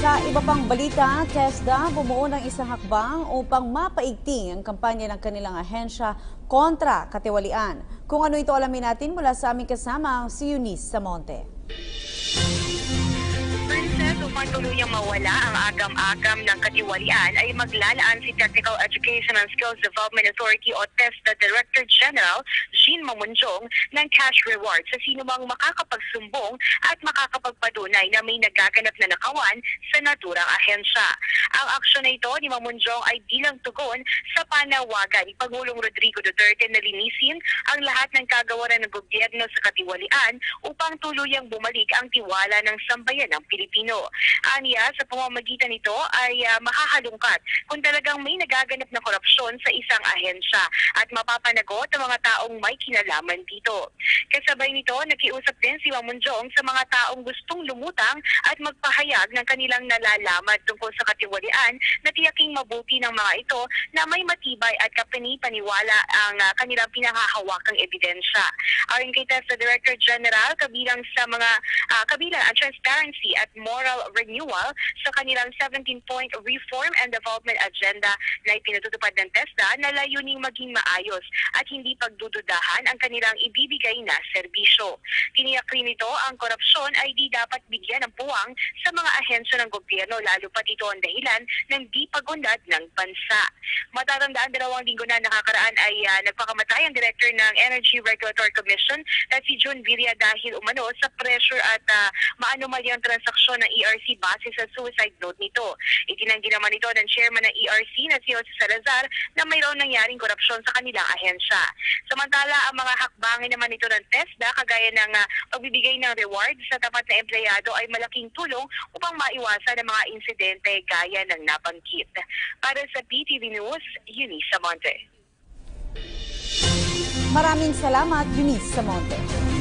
Sa iba pang balita, TESDA bumuo ng isang hakbang upang mapaigting ang kampanya ng kanilang ahensya kontra katiwalian. Kung ano ito, alamin natin mula sa aming kasama, si Eunice Samonte. Upang tuluyang mawala ang agam-agam ng katiwalian ay maglalaan si Technical Education and Skills Development Authority o TESDA Director General Jean Mamunjong ng cash reward sa sinumang makakapagsumbong at makakapagpatunay na may nagaganap na nakawan sa naturang ahensya. Ang aksyon na ito ni Mamunjong ay bilang tugon sa panawagan ni Pangulong Rodrigo Duterte na linisin ang lahat ng kagawaran ng gobyerno sa katiwalian upang tuluyang bumalik ang tiwala ng sambayan ng Pilipino. Aniya, sa pamamagitan nito ay makahalungkat kung talagang may nagaganap na korupsyon sa isang ahensya at mapapanagot ang mga taong may kinalaman dito. Kasabay nito, nakiusap din si Mamunjong sa mga taong gustong lumutang at magpahayag ng kanilang nalalaman tungkol sa katiwalian na tiyaking mabuti ng mga ito na may matibay at kapani-paniwala ang kanilang pinahahawakang ebidensya. Ayon kay TESDA Director General, kabilang ang transparency at moral renewal sa kanilang 17-point reform and development agenda na ipinatutupad ng TESDA na layuning maging maayos at hindi pagdududahan ang kanilang ibibigay na serbisyo. Tiniyak rin nito ang korupsyon ay di dapat bigyan ng puwang sa mga ahensya ng gobyerno, lalo pat ito ang dahilan ng di pagunlad ng bansa. Matatandaan, 2 linggo na nakakaraan ay nagpakamatay ang director ng Energy Regulatory Commission na si June Villa dahil umano sa pressure at maanumalyang transaksyon ng ERC base sa suicide note nito. Itinanggi naman ito ng chairman ng ERC na si Jose Salazar na mayroon nangyaring korupsyon sa kanilang ahensya. Samantala, ang mga hakbangin naman ito ng TESDA kagaya ng pagbibigay ng reward sa tapat na empleyado ay malaking tulong upang maiwasan ang mga insidente gaya ng nabanggit. Para sa PTV News, Eunice Samonte. Maraming salamat, Eunice Samonte.